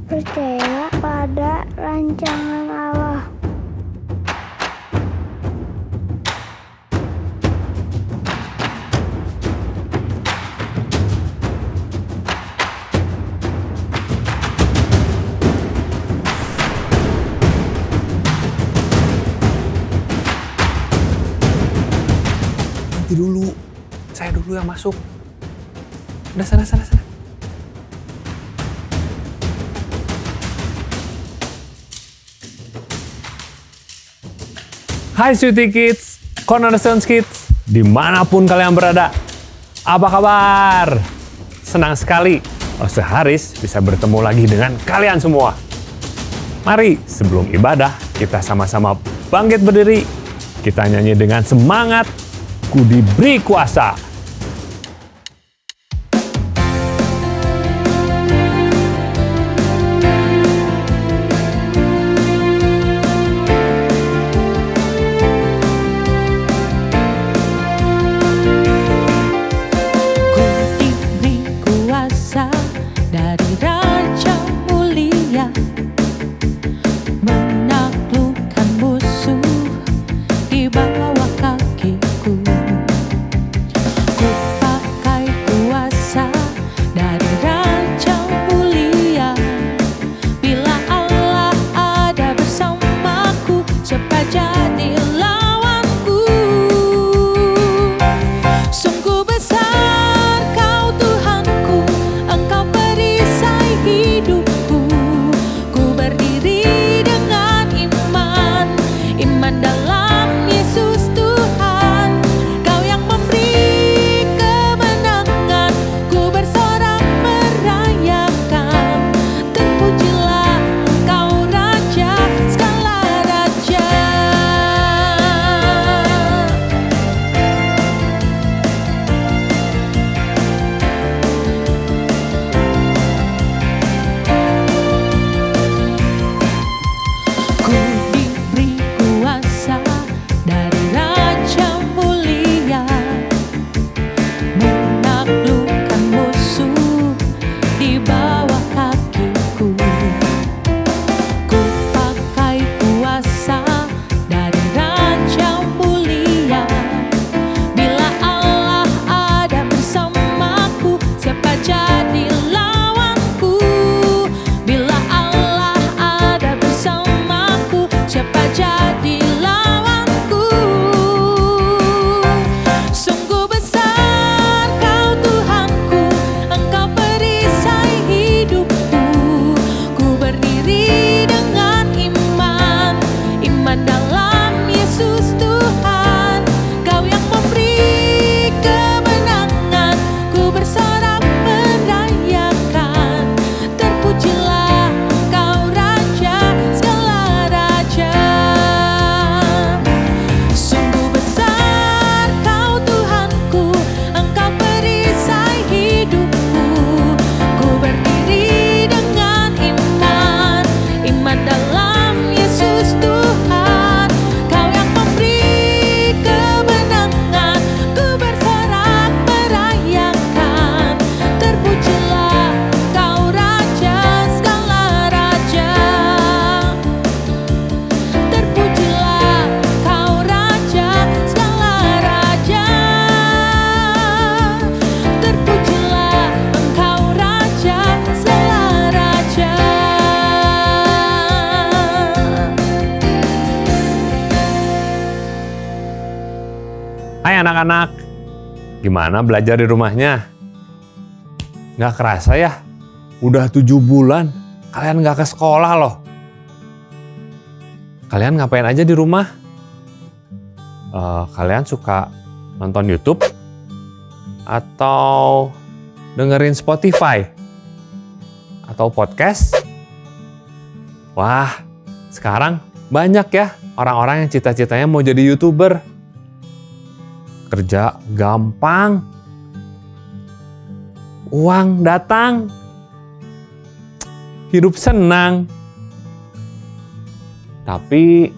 Percaya pada rancangan Allah. Nanti dulu, saya dulu yang masuk. Udah sana. Hai Sweety Kids, Cornerstone Kids, dimanapun kalian berada. Apa kabar? Senang sekali Ose Haris bisa bertemu lagi dengan kalian semua. Mari sebelum ibadah kita sama-sama bangkit berdiri. Kita nyanyi dengan semangat, ku diberi kuasa. Hai anak-anak, gimana belajar di rumahnya? Nggak kerasa ya, udah 7 bulan kalian nggak ke sekolah loh. Kalian ngapain aja di rumah? Kalian suka nonton YouTube? Atau dengerin Spotify? Atau podcast? Wah, sekarang banyak ya orang-orang yang cita-citanya mau jadi YouTuber. Kerja gampang, uang datang, hidup senang. Tapi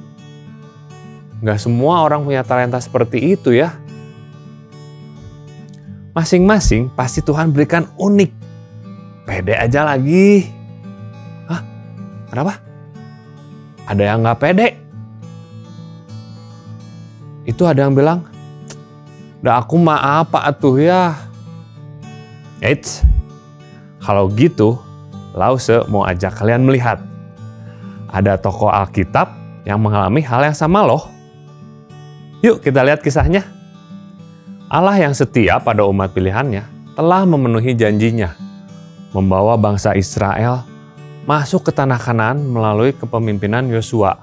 nggak semua orang punya talenta seperti itu ya. Masing-masing pasti Tuhan berikan unik. Pede aja lagi. Hah? Kenapa? Ada yang nggak pede. Itu ada yang bilang, "Dah aku mah apa atuh ya?" Eits, kalau gitu, Lause mau ajak kalian melihat. Ada tokoh Alkitab yang mengalami hal yang sama loh. Yuk kita lihat kisahnya. Allah yang setia pada umat pilihannya telah memenuhi janjinya, membawa bangsa Israel masuk ke tanah Kanaan melalui kepemimpinan Yosua.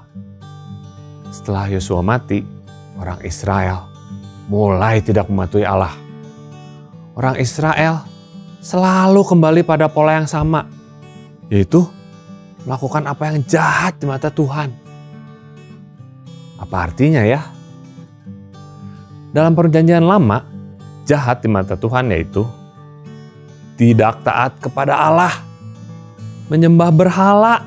Setelah Yosua mati, orang Israel mulai tidak mematuhi Allah. Orang Israel selalu kembali pada pola yang sama, yaitu melakukan apa yang jahat di mata Tuhan. Apa artinya ya? Dalam perjanjian lama, jahat di mata Tuhan yaitu tidak taat kepada Allah, menyembah berhala.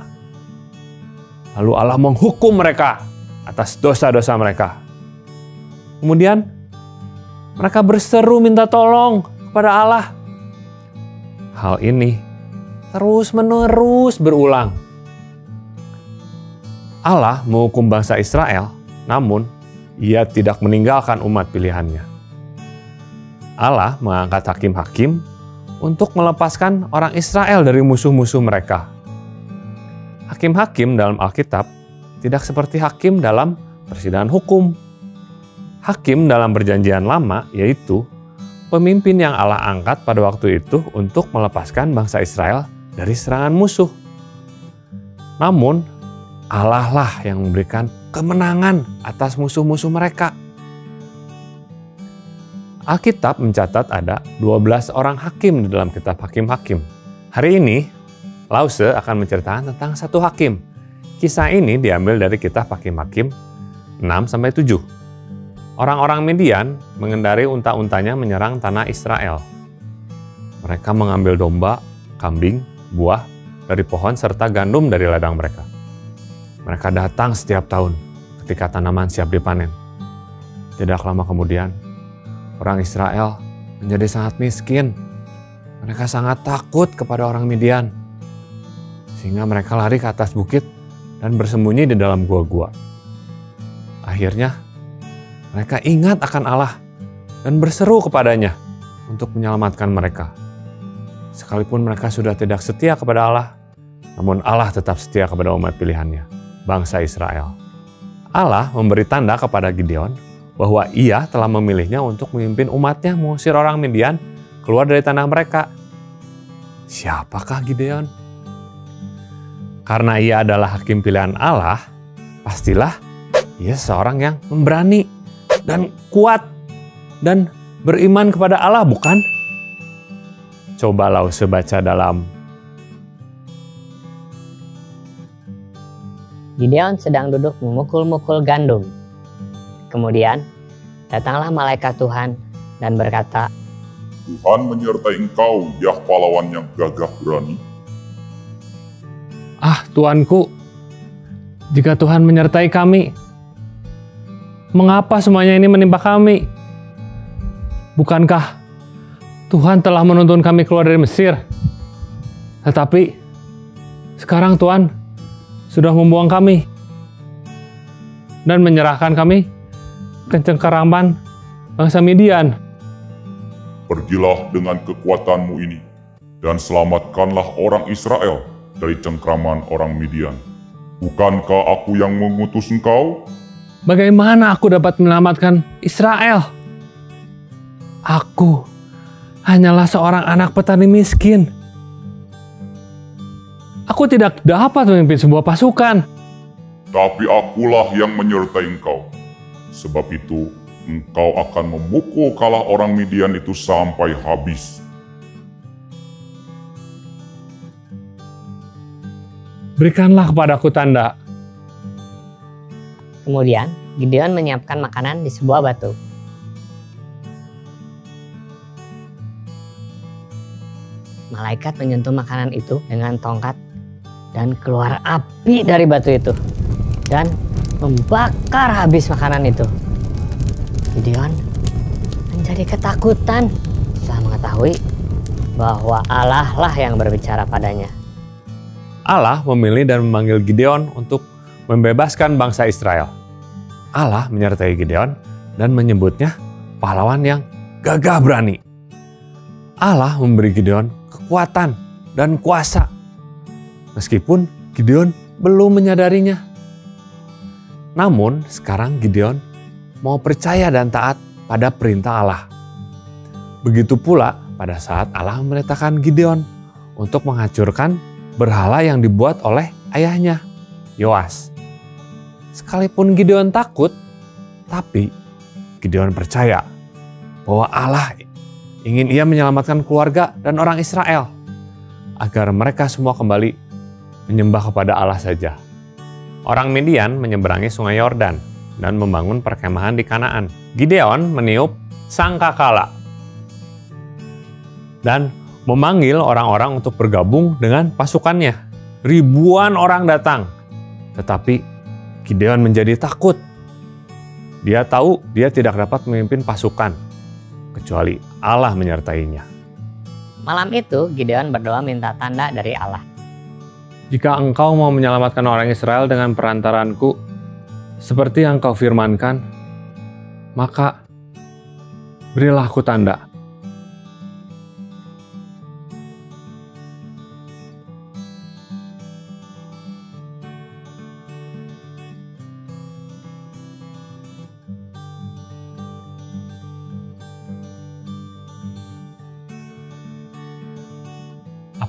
Lalu Allah menghukum mereka atas dosa-dosa mereka. Kemudian mereka berseru minta tolong kepada Allah. Hal ini terus-menerus berulang. Allah menghukum bangsa Israel, namun Ia tidak meninggalkan umat pilihannya. Allah mengangkat hakim-hakim untuk melepaskan orang Israel dari musuh-musuh mereka. Hakim-hakim dalam Alkitab tidak seperti hakim dalam persidangan hukum. Hakim dalam perjanjian lama yaitu pemimpin yang Allah angkat pada waktu itu untuk melepaskan bangsa Israel dari serangan musuh. Namun, Allah lah yang memberikan kemenangan atas musuh-musuh mereka. Alkitab mencatat ada 12 orang hakim di dalam kitab Hakim-Hakim. Hari ini, Lause akan menceritakan tentang satu hakim. Kisah ini diambil dari kitab Hakim-Hakim 6-7. Orang-orang Midian mengendari unta-untanya menyerang tanah Israel. Mereka mengambil domba, kambing, buah dari pohon serta gandum dari ladang mereka. Mereka datang setiap tahun ketika tanaman siap dipanen. Tidak lama kemudian, orang Israel menjadi sangat miskin. Mereka sangat takut kepada orang Midian, sehingga mereka lari ke atas bukit dan bersembunyi di dalam gua-gua. Akhirnya, mereka ingat akan Allah dan berseru kepadanya untuk menyelamatkan mereka. Sekalipun mereka sudah tidak setia kepada Allah, namun Allah tetap setia kepada umat pilihannya, bangsa Israel. Allah memberi tanda kepada Gideon bahwa Ia telah memilihnya untuk memimpin umatnya mengusir orang Midian keluar dari tanah mereka. Siapakah Gideon? Karena ia adalah hakim pilihan Allah, pastilah ia seorang yang memberani dan kuat dan beriman kepada Allah, bukan? Coba Lause baca dalam Gideon sedang duduk memukul-mukul gandum. Kemudian datanglah malaikat Tuhan dan berkata, Tuhan menyertai engkau, ya pahlawan yang gagah berani. "Ah, Tuanku, jika Tuhan menyertai kami, mengapa semuanya ini menimpa kami? Bukankah Tuhan telah menuntun kami keluar dari Mesir? Tetapi sekarang Tuhan sudah membuang kami dan menyerahkan kami ke cengkeraman bangsa Midian. Pergilah dengan kekuatanmu ini, dan selamatkanlah orang Israel dari cengkraman orang Midian. Bukankah aku yang mengutus engkau?" Bagaimana aku dapat menyelamatkan Israel? Aku hanyalah seorang anak petani miskin. Aku tidak dapat memimpin sebuah pasukan. Tapi akulah yang menyertai engkau. Sebab itu, engkau akan memukul kalah orang Midian itu sampai habis. Berikanlah kepadaku tanda. Kemudian Gideon menyiapkan makanan di sebuah batu. Malaikat menyentuh makanan itu dengan tongkat dan keluar api dari batu itu dan membakar habis makanan itu. Gideon menjadi ketakutan setelah mengetahui bahwa Allah lah yang berbicara padanya. Allah memilih dan memanggil Gideon untuk membebaskan bangsa Israel. Allah menyertai Gideon dan menyebutnya pahlawan yang gagah berani. Allah memberi Gideon kekuatan dan kuasa, meskipun Gideon belum menyadarinya. Namun sekarang Gideon mau percaya dan taat pada perintah Allah. Begitu pula pada saat Allah memerintahkan Gideon untuk menghancurkan berhala yang dibuat oleh ayahnya, Yoas. Sekalipun Gideon takut, tapi Gideon percaya bahwa Allah ingin ia menyelamatkan keluarga dan orang Israel, agar mereka semua kembali menyembah kepada Allah saja. Orang Midian menyeberangi sungai Yordan dan membangun perkemahan di Kanaan. Gideon meniup sangkakala dan memanggil orang-orang untuk bergabung dengan pasukannya. Ribuan orang datang, tetapi Gideon menjadi takut. Dia tahu dia tidak dapat memimpin pasukan, kecuali Allah menyertainya. Malam itu Gideon berdoa minta tanda dari Allah. Jika engkau mau menyelamatkan orang Israel dengan perantaranku, seperti yang kau firmankan, maka berilah aku tanda.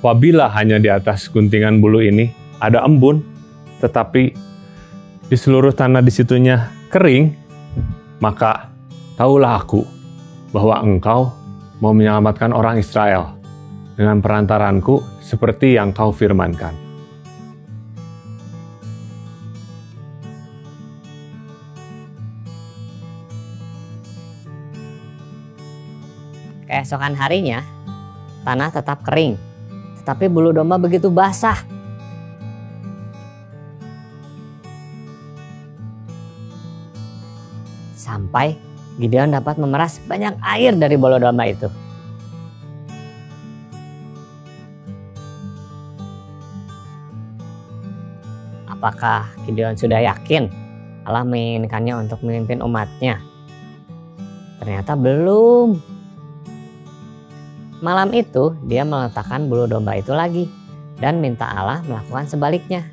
Apabila hanya di atas guntingan bulu ini ada embun, tetapi di seluruh tanah di situnya kering, maka tahulah aku bahwa engkau mau menyelamatkan orang Israel dengan perantaranku seperti yang kau firmankan. Keesokan harinya, tanah tetap kering, tetapi bulu domba begitu basah. Sampai Gideon dapat memeras banyak air dari bulu domba itu. Apakah Gideon sudah yakin Allah menginginkannya untuk memimpin umatnya? Ternyata belum. Malam itu dia meletakkan bulu domba itu lagi dan minta Allah melakukan sebaliknya.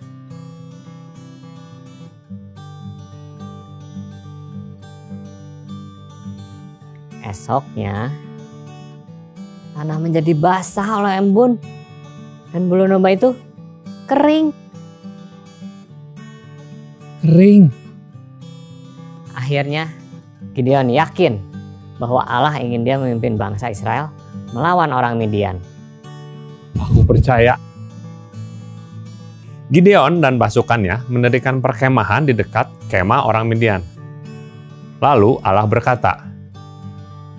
Esoknya tanah menjadi basah oleh embun dan bulu domba itu kering. Akhirnya Gideon yakin bahwa Allah ingin dia memimpin bangsa Israel melawan orang Midian. Aku percaya. Gideon dan pasukannya mendirikan perkemahan di dekat kemah orang Midian. Lalu Allah berkata,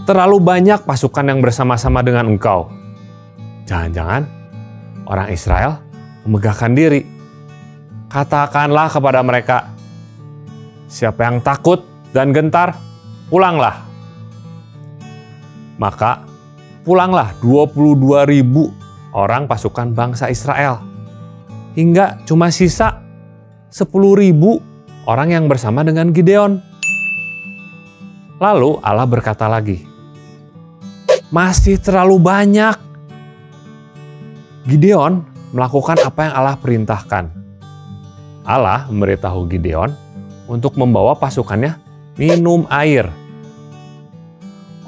"Terlalu banyak pasukan yang bersama-sama dengan engkau. Jangan-jangan orang Israel memegahkan diri. Katakanlah kepada mereka, siapa yang takut dan gentar, pulanglah." Maka pulanglah 22.000 orang pasukan bangsa Israel, hingga cuma sisa 10.000 orang yang bersama dengan Gideon. Lalu Allah berkata lagi, "Masih terlalu banyak." Gideon melakukan apa yang Allah perintahkan. Allah memberitahu Gideon untuk membawa pasukannya minum air.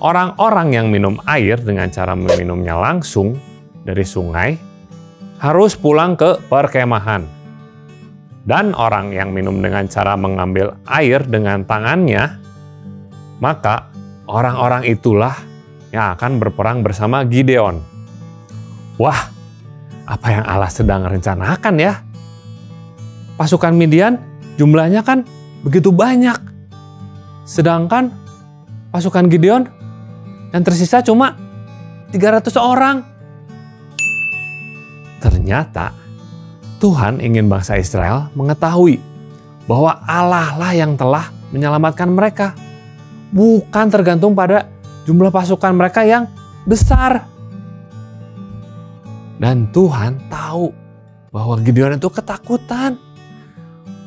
Orang-orang yang minum air dengan cara meminumnya langsung dari sungai harus pulang ke perkemahan. Dan orang yang minum dengan cara mengambil air dengan tangannya, maka orang-orang itulah yang akan berperang bersama Gideon. Wah, apa yang Allah sedang rencanakan ya? Pasukan Midian jumlahnya kan begitu banyak. Sedangkan pasukan Gideon yang tersisa cuma 300 orang. Ternyata Tuhan ingin bangsa Israel mengetahui bahwa Allah lah yang telah menyelamatkan mereka. Bukan tergantung pada jumlah pasukan mereka yang besar. Dan Tuhan tahu bahwa Gideon itu ketakutan.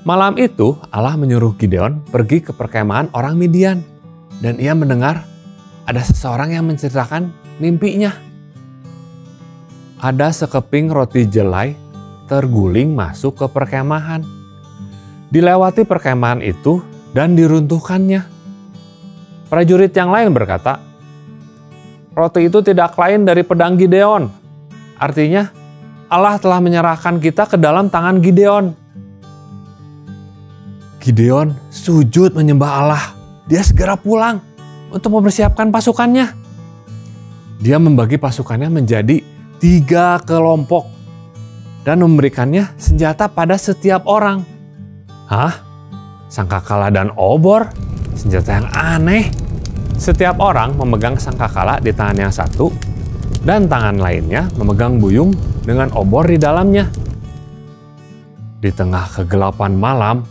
Malam itu Allah menyuruh Gideon pergi ke perkemahan orang Midian. Dan ia mendengar ada seseorang yang menceritakan mimpinya. Ada sekeping roti jelai terguling masuk ke perkemahan. Dilewati perkemahan itu dan diruntuhkannya. Prajurit yang lain berkata, roti itu tidak lain dari pedang Gideon. Artinya, Allah telah menyerahkan kita ke dalam tangan Gideon. Gideon sujud menyembah Allah. Dia segera pulang untuk mempersiapkan pasukannya. Dia membagi pasukannya menjadi 3 kelompok dan memberikannya senjata pada setiap orang. Hah? Sangkakala dan obor? Senjata yang aneh. Setiap orang memegang sangkakala di tangan yang satu dan tangan lainnya memegang buyung dengan obor di dalamnya. Di tengah kegelapan malam,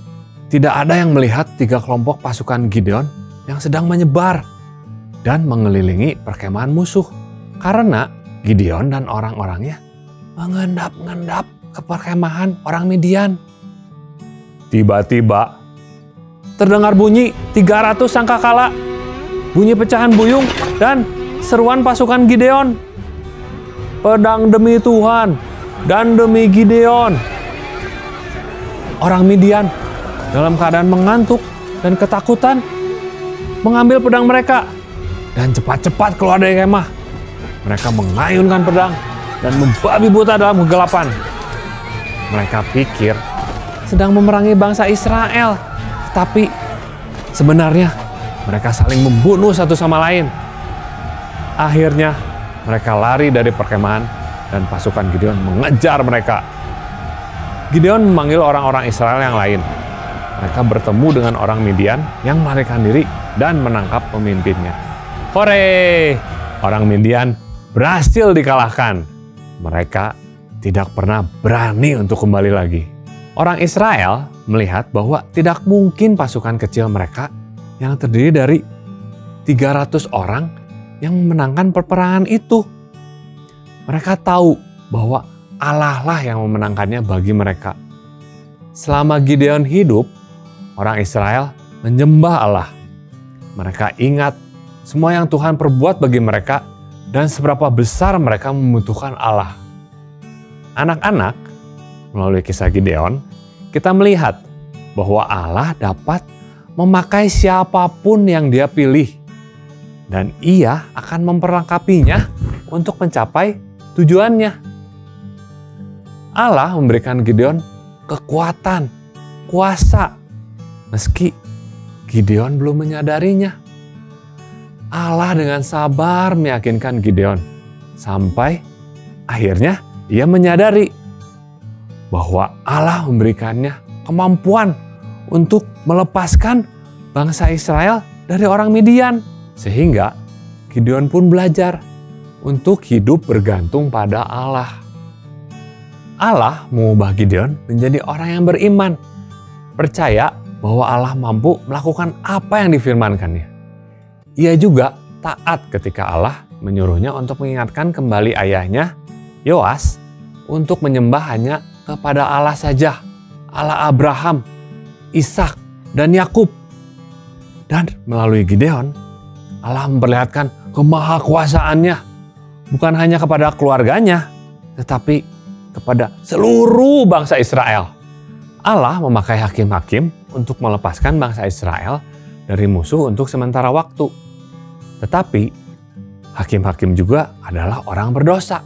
tidak ada yang melihat 3 kelompok pasukan Gideon yang sedang menyebar dan mengelilingi perkemahan musuh. Karena Gideon dan orang-orangnya mengendap-endap ke perkemahan orang Midian. Tiba-tiba terdengar bunyi 300 sangkakala, bunyi pecahan buyung, dan seruan pasukan Gideon. Pedang demi Tuhan dan demi Gideon. Orang Midian dalam keadaan mengantuk dan ketakutan mengambil pedang mereka dan cepat-cepat keluar dari kemah. Mereka mengayunkan pedang dan membabi buta dalam kegelapan. Mereka pikir sedang memerangi bangsa Israel, tetapi sebenarnya mereka saling membunuh satu sama lain. Akhirnya mereka lari dari perkemahan dan pasukan Gideon mengejar mereka. Gideon memanggil orang-orang Israel yang lain. Mereka bertemu dengan orang Midian yang melarikan diri dan menangkap pemimpinnya. Hore! Orang Midian berhasil dikalahkan. Mereka tidak pernah berani untuk kembali lagi. Orang Israel melihat bahwa tidak mungkin pasukan kecil mereka yang terdiri dari 300 orang yang memenangkan peperangan itu. Mereka tahu bahwa Allah lah yang memenangkannya bagi mereka. Selama Gideon hidup, orang Israel menyembah Allah. Mereka ingat semua yang Tuhan perbuat bagi mereka dan seberapa besar mereka membutuhkan Allah. Anak-anak, melalui kisah Gideon, kita melihat bahwa Allah dapat memakai siapapun yang Dia pilih. Dan Ia akan memperlengkapinya untuk mencapai tujuannya. Allah memberikan Gideon kekuatan, kuasa, meski Gideon belum menyadarinya. Allah dengan sabar meyakinkan Gideon sampai akhirnya ia menyadari bahwa Allah memberikannya kemampuan untuk melepaskan bangsa Israel dari orang Midian. Sehingga Gideon pun belajar untuk hidup bergantung pada Allah. Allah mengubah Gideon menjadi orang yang beriman, percaya bahwa Allah mampu melakukan apa yang difirmankannya. Ia juga taat ketika Allah menyuruhnya untuk mengingatkan kembali ayahnya, Yoas, untuk menyembah hanya kepada Allah saja, Allah Abraham, Ishak, dan Yakub. Dan melalui Gideon, Allah memperlihatkan kemahakuasaannya, bukan hanya kepada keluarganya, tetapi kepada seluruh bangsa Israel. Allah memakai hakim-hakim untuk melepaskan bangsa Israel dari musuh untuk sementara waktu. Tetapi hakim-hakim juga adalah orang berdosa.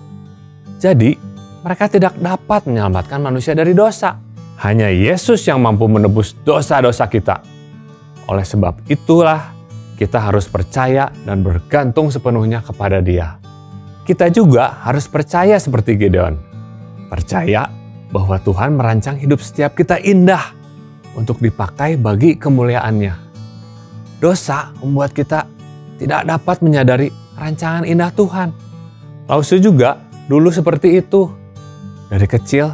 Jadi mereka tidak dapat menyelamatkan manusia dari dosa. Hanya Yesus yang mampu menebus dosa-dosa kita. Oleh sebab itulah kita harus percaya dan bergantung sepenuhnya kepada Dia. Kita juga harus percaya seperti Gideon. Percaya bahwa Tuhan merancang hidup setiap kita indah untuk dipakai bagi kemuliaan-Nya. Dosa membuat kita tidak dapat menyadari rancangan indah Tuhan. Lause juga dulu seperti itu. Dari kecil,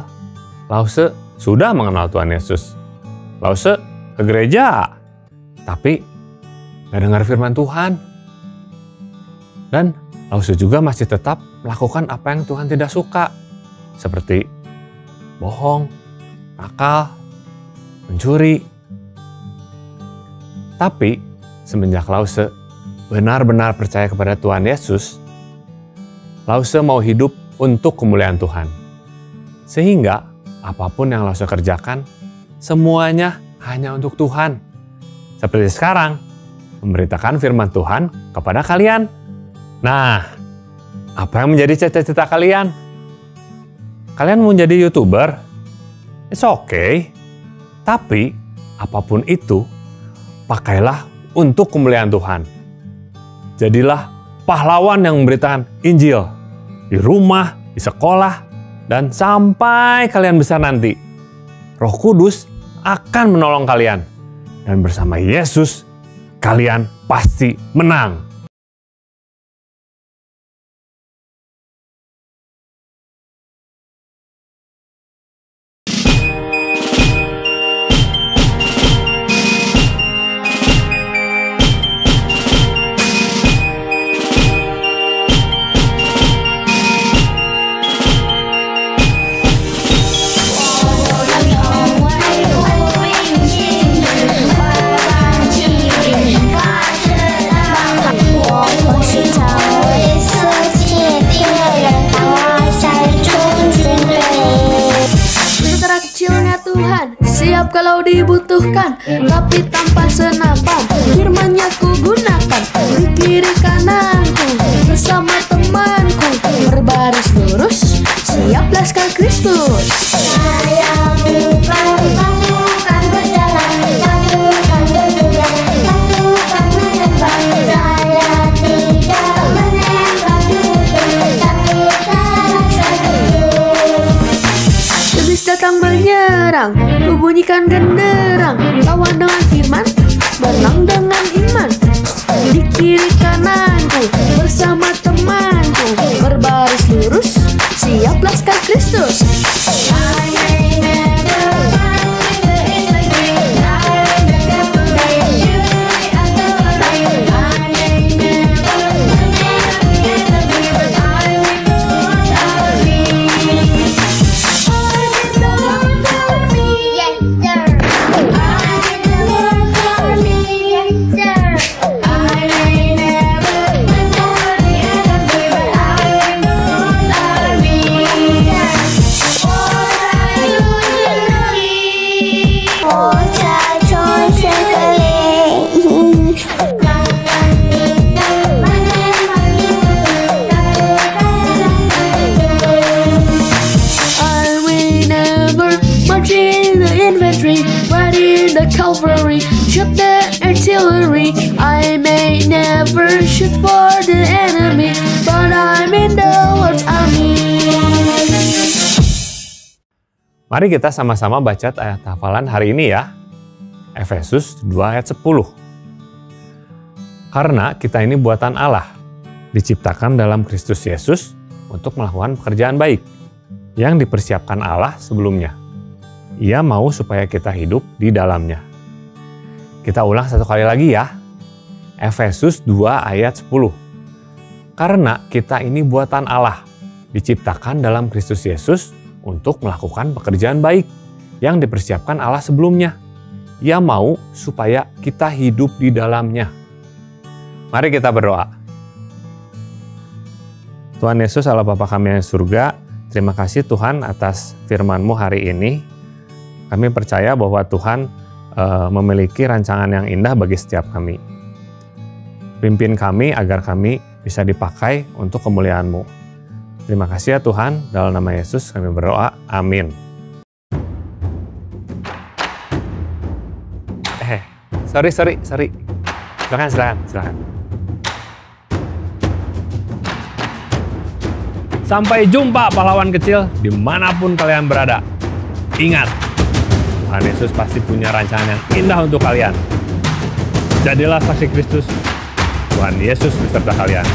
Lause sudah mengenal Tuhan Yesus. Lause ke gereja, tapi gak dengar firman Tuhan. Dan Lause juga masih tetap melakukan apa yang Tuhan tidak suka. Seperti bohong, nakal, mencuri. Tapi semenjak Lause benar-benar percaya kepada Tuhan Yesus, Lause mau hidup untuk kemuliaan Tuhan. Sehingga apapun yang Lause kerjakan, semuanya hanya untuk Tuhan. Seperti sekarang, memberitakan firman Tuhan kepada kalian. Nah, apa yang menjadi cita-cita kalian? Kalian mau jadi YouTuber? It's okay. Tapi, apapun itu, pakailah untuk kemuliaan Tuhan. Jadilah pahlawan yang memberitakan Injil di rumah, di sekolah, dan sampai kalian besar nanti. Roh Kudus akan menolong kalian. Dan bersama Yesus, kalian pasti menang. Siap kalau dibutuhkan, tapi tanpa senapan. Firman-Nya ku gunakan di kiri kananku, bersama temanku berbaris lurus, siap laskar Kristus. Saya bukan pasukan berjalan, pasukan berjalan, pasukan menembak. Saya tidak menembak musuh, tapi saya iblis datang menyerang, ku bunyikan genderang, lawan dengan firman, menang dengan iman. Di kiri kananku bersama temanku berbaris lurus, siap laskar Kristus. Calvary, shoot the artillery. I may never shoot for the enemy, but I'm in the Lord's army. Mari kita sama-sama baca ayat hafalan hari ini ya. Efesus 2 ayat 10. Karena kita ini buatan Allah, diciptakan dalam Kristus Yesus untuk melakukan pekerjaan baik yang dipersiapkan Allah sebelumnya. Ia mau supaya kita hidup di dalamnya. Kita ulang satu kali lagi ya. Efesus 2 ayat 10. Karena kita ini buatan Allah, diciptakan dalam Kristus Yesus untuk melakukan pekerjaan baik yang dipersiapkan Allah sebelumnya. Ia mau supaya kita hidup di dalamnya. Mari kita berdoa. Tuhan Yesus, Allah Bapa kami yang di surga, terima kasih Tuhan atas firman-Mu hari ini. Kami percaya bahwa Tuhan memiliki rancangan yang indah bagi setiap kami. Pimpin kami agar kami bisa dipakai untuk kemuliaan-Mu. Terima kasih ya Tuhan, dalam nama Yesus kami berdoa, amin. Sorry. Silakan. Sampai jumpa pahlawan kecil dimanapun kalian berada. Ingat, Tuhan Yesus pasti punya rancangan yang indah untuk kalian. Jadilah saksi Kristus. Tuhan Yesus beserta kalian.